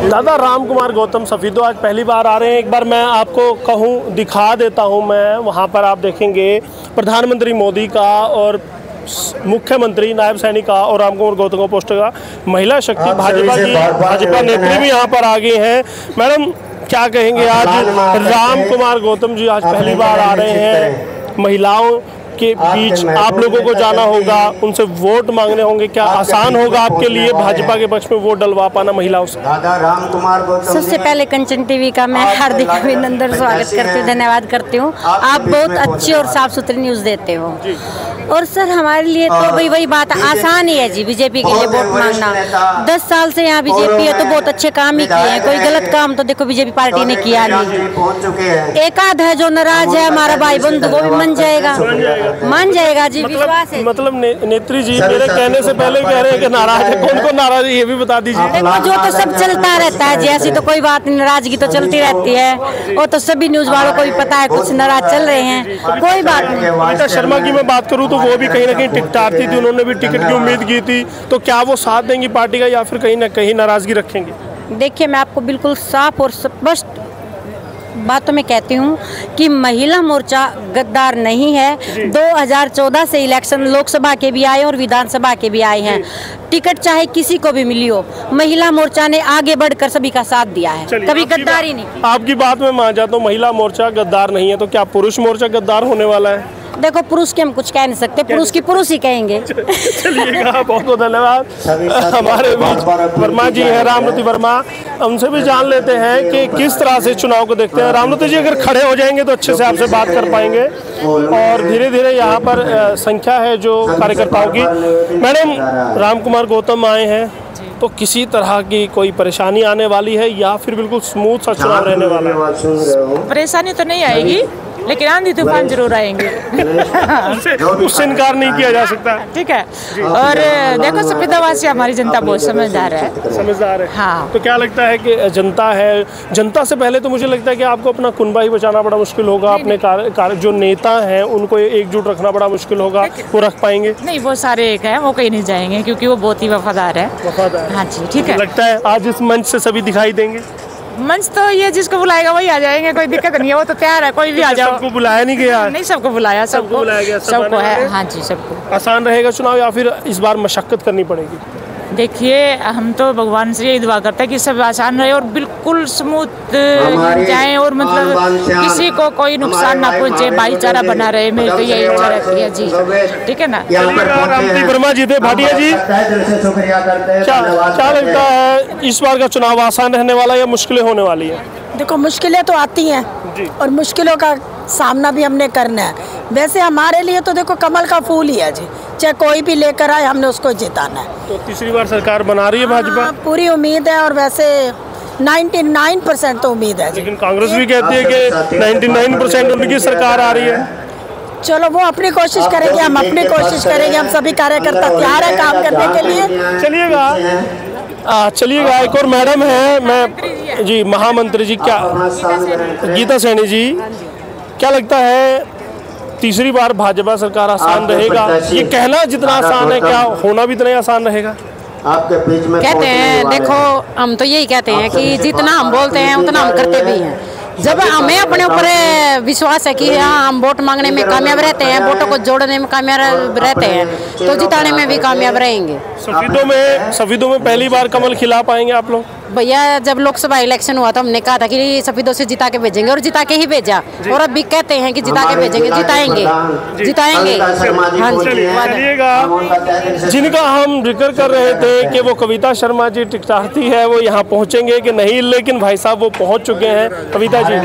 दादा राम कुमार गौतम सफीदो आज पहली बार आ रहे हैं। एक बार मैं आपको कहूँ दिखा देता हूँ, मैं वहाँ पर आप देखेंगे प्रधानमंत्री मोदी का और मुख्यमंत्री नायब सैनी का और राम कुमार गौतम का पोस्टर का महिला शक्ति भाजपा नेत्री भी यहाँ पर आ गए हैं। मैडम क्या कहेंगे, आज राम कुमार गौतम जी आज पहली बार आ रहे हैं, महिलाओं के बीच आप लोगों को जाना होगा, उनसे वोट मांगने होंगे, क्या आसान होगा आपके लिए भाजपा के पक्ष में वोट डलवा पाना महिलाओं से? सबसे पहले कंचन टीवी का मैं हार्दिक अभिनंदन स्वागत करती हूँ, धन्यवाद करती हूँ। आप बहुत अच्छी और साफ सुथरी न्यूज़ देते हो। और सर हमारे लिए तो वही बात आसान ही है जी, बीजेपी के लिए वोट मांगना। 10 साल से यहाँ बीजेपी है तो बहुत अच्छे काम ही किए हैं, कोई गलत काम तो देखो बीजेपी पार्टी ने किया नहीं। एक आध है जो नाराज है हमारा भाई बंधु, वो भी मान जाएगा जी, विश्वास है। मतलब नेत्री जी मेरे कहने से पहले कह रहे हैं कि नाराज है, कौन नाराज है ये भी बता दीजिए। देखो जो तो सब चलता रहता है जी, ऐसी तो कोई बात नहीं, नाराजगी तो चलती रहती है, वो तो सभी न्यूज वालों को भी पता है, कुछ नाराज चल रहे हैं, कोई बात नहीं। कविता शर्मा की मैं बात करूं तो वो भी कहीं ना कहीं टिकटारती थी, उन्होंने भी टिकट की उम्मीद की थी, तो क्या वो साथ देंगी पार्टी का या फिर कहीं ना कहीं नाराजगी रखेंगे? देखिए मैं आपको बिल्कुल साफ और स्पष्ट बातों में कहती हूँ कि महिला मोर्चा गद्दार नहीं है। 2014 से इलेक्शन लोकसभा के भी आए और विधानसभा के भी आए हैं, टिकट चाहे किसी को भी मिली हो, महिला मोर्चा ने आगे बढ़कर सभी का साथ दिया है, कभी गद्दारी नहीं। आपकी बात में मान जाता हूँ महिला मोर्चा गद्दार नहीं है, तो क्या पुरुष मोर्चा गद्दार होने वाला है? देखो पुरुष के हम कुछ कह नहीं सकते, पुरुष की पुरुष ही कहेंगे। चलिएगा, बहुत बहुत धन्यवाद। हमारे बीच वर्मा जी हैं, रामलती वर्मा, उनसे भी जान लेते हैं कि किस तरह से चुनाव को देखते हैं। रामलती जी अगर खड़े हो जाएंगे तो अच्छे से आपसे बात कर पाएंगे, और धीरे धीरे यहाँ पर संख्या है जो कार्यकर्ताओं की। मैडम राम कुमार गौतम आए हैं तो किसी तरह की कोई परेशानी आने वाली है या फिर बिल्कुल स्मूथ सा चुनाव रहने वाला है? परेशानी तो नहीं आएगी, लेकिन आंधी तूफान जरूर आएंगे। उससे इनकार नहीं किया जा सकता। ठीक है, और देखो सफीदावासी हमारी जनता बहुत समझदार है। हाँ, तो क्या लगता है कि जनता है, जनता से पहले तो मुझे लगता है कि आपको अपना कुनबा ही बचाना बड़ा मुश्किल होगा, अपने जो नेता हैं उनको एकजुट रखना बड़ा मुश्किल होगा, वो रख पाएंगे? नहीं, वो सारे एक है, वो कहीं नहीं जाएंगे क्योंकि वो बहुत ही वफादार है। हाँ जी, ठीक है। लगता है आज इस मंच से सभी दिखाई देंगे? मंच तो ये जिसको बुलाएगा वही आ जाएंगे, कोई दिक्कत नहीं है, वो तो तैयार है, कोई भी आ जाओ। सबको बुलाया नहीं गया? नहीं, सबको बुलाया, सबको बुलाया गया, सबको है। हाँ जी, सबको। आसान रहेगा चुनाव या फिर इस बार मशक्कत करनी पड़ेगी? देखिए हम तो भगवान से यही दुआ करते हैं कि सब आसान रहे और बिल्कुल स्मूथ जाए, और मतलब किसी को कोई नुकसान ना पहुंचे, भाईचारा बना रहे, मेरी तो यही इच्छा रहती है जी। ठीक है ना? रामलती वर्मा जी थे। भाटिया जी क्या लगता है इस बार का चुनाव आसान रहने वाला या मुश्किलें होने वाली है? देखो मुश्किलें तो आती हैं और मुश्किलों का सामना भी हमने करना है। वैसे हमारे लिए तो देखो कमल का फूल ही है जी, चाहे कोई भी लेकर आए हमने उसको जिताना है। तो तीसरी बार सरकार बना रही है भाजपा? पूरी उम्मीद है, और वैसे 99% तो उम्मीद है। लेकिन कांग्रेस भी कहती है कि 99% उनकी सरकार आ रही है। चलो वो अपनी कोशिश करेंगे, हम अपनी कोशिश करेंगे, हम सभी कार्यकर्ता तैयार है काम करने के लिए। चलिएगा एक और मैडम है, मैं जी महामंत्री जी, क्या गीता सैनी जी, क्या लगता है तीसरी बार भाजपा सरकार आसान रहेगा? ये कहना जितना आसान है, क्या होना भी इतना आसान रहेगा? आपके बीच में कहते हैं, देखो हम तो यही कहते हैं कि जितना हम बोलते हैं उतना हम करते भी हैं। जब हमें अपने ऊपर विश्वास है कि हाँ हम वोट मांगने में कामयाब रहते हैं, वोटों को जोड़ने में कामयाब रहते हैं, तो जिताने में भी कामयाब रहेंगे। सफीदों में पहली बार कमल खिला पाएंगे आप लोग? भैया जब लोकसभा इलेक्शन हुआ तो हमने कहा था कि सफीदों से जिता के भेजेंगे, और जिता के ही भेजा, और अब भी कहते हैं कि जिता के भेजेंगे, जिताएंगे। हाँ जी। जिनका हम जिक्र कर रहे थे कि वो कविता शर्मा जी टिकटारती है, वो यहाँ पहुँचेंगे कि नहीं, लेकिन भाई साहब वो पहुँच चुके हैं। कविता जी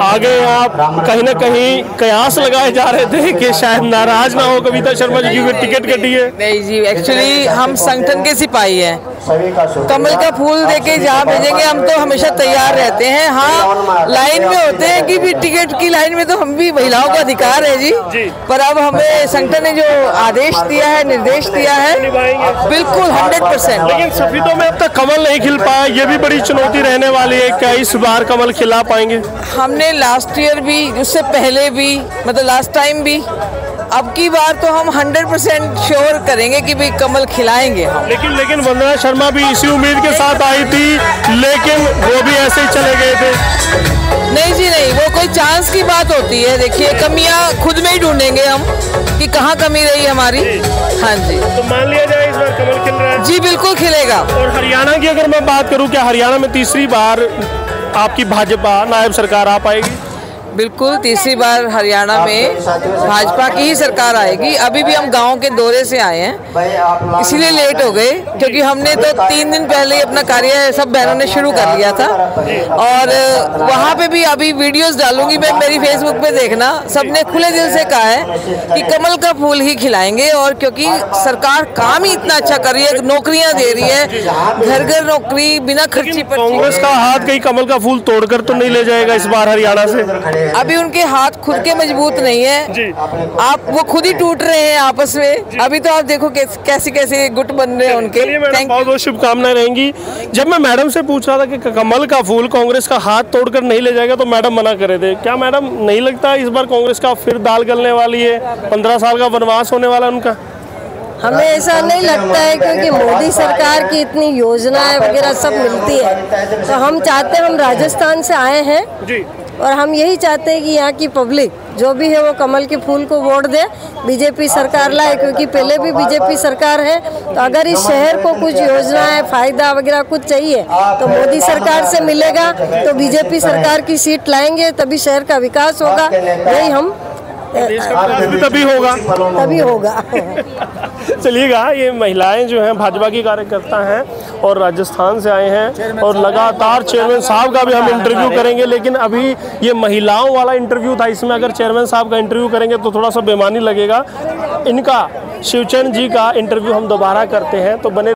आगे आप कहीं ना कहीं कयास लगाए जा रहे थे कि शायद नाराज ना हो कविता शर्मा जी की टिकट कटी है। नहीं जी, एक्चुअली हम संगठन के सिपाही हैं, कमल का फूल देके जहाँ भेजेंगे हम तो हमेशा तैयार रहते हैं। हाँ, लाइन में होते हैं कि भी टिकट की लाइन में तो हम भी, महिलाओं का अधिकार है जी, पर अब हमें संगठन ने जो आदेश दिया है, निर्देश दिया है, बिल्कुल 100%। लेकिन सफीदों में अब तक कमल नहीं खिल पाया, ये भी बड़ी चुनौती रहने वाली है। क्या इस बार कमल खिला पाएंगे? हमने लास्ट ईयर भी, उससे पहले भी, मतलब लास्ट टाइम भी अब की बार तो हम 100% श्योर करेंगे कि भाई कमल खिलाएंगे हम। लेकिन वंदना शर्मा भी इसी उम्मीद के साथ आई थी, लेकिन वो भी ऐसे ही चले गए थे। नहीं जी नहीं, वो कोई चांस की बात होती है। देखिए कमियां खुद में ही ढूंढेंगे हम कि कहाँ कमी रही हमारी। हाँ जी, तो मान लिया जाए इस बार कमल खिल रहा है? जी बिल्कुल खिलेगा। और हरियाणा की अगर मैं बात करूं, क्या हरियाणा में तीसरी बार आपकी भाजपा नायब सरकार आ पाएगी? बिल्कुल, तीसरी बार हरियाणा में भाजपा की ही सरकार आएगी। अभी भी हम गांव के दौरे से आए हैं, इसीलिए लेट हो गए, क्योंकि हमने तो 3 दिन पहले ही अपना कार्य सब बहनों ने शुरू कर लिया था। और वहाँ पे भी अभी वीडियोस डालूंगी मैं, मेरी फेसबुक पे देखना। सबने खुले दिल से कहा है कि कमल का फूल ही खिलाएंगे। और क्योंकि सरकार काम ही इतना अच्छा कर रही है, नौकरियाँ दे रही है, घर घर नौकरी, बिना खर्ची पर। कांग्रेस का हाथ कहीं कमल का फूल तोड़कर तो नहीं ले जाएगा इस बार हरियाणा से? अभी उनके हाथ खुद के मजबूत नहीं है, आप वो खुद ही टूट रहे हैं आपस में। अभी तो आप देखो कैसे कैसे गुट बन रहे हैं उनके। बहुत बहुत शुभकामनाएं रहेंगी। जब मैं मैडम से पूछ रहा था कि कमल का फूल कांग्रेस का हाथ तोड़कर नहीं ले जाएगा, तो मैडम मना करे थे। क्या मैडम नहीं लगता इस बार कांग्रेस का फिर दाल गलने वाली है, 15 साल का वनवास होने वाला उनका? हमें ऐसा नहीं लगता है, क्योंकि मोदी सरकार की इतनी योजनाएं वगैरह सब मिलती है। तो हम चाहते हैं, हम राजस्थान से आए हैं जी, और हम यही चाहते हैं कि यहाँ की पब्लिक जो भी है वो कमल के फूल को वोट दे, बीजेपी सरकार लाए, क्योंकि पहले भी बीजेपी सरकार है। तो अगर इस शहर को कुछ योजनाएं, फायदा वगैरह कुछ चाहिए तो मोदी सरकार से मिलेगा। तो बीजेपी सरकार की सीट लाएंगे तभी शहर का विकास होगा, यही हम तभी होगा। चलिएगा, ये महिलाएं जो हैं भाजपा की कार्यकर्ता हैं और राजस्थान से आए हैं, और लगातार चेयरमैन साहब का भी हम इंटरव्यू करेंगे। लेकिन अभी ये महिलाओं वाला इंटरव्यू था, इसमें अगर चेयरमैन साहब का इंटरव्यू करेंगे तो थोड़ा सा बेमानी लगेगा। इनका शिवचरण जी का इंटरव्यू हम दोबारा करते हैं, तो बने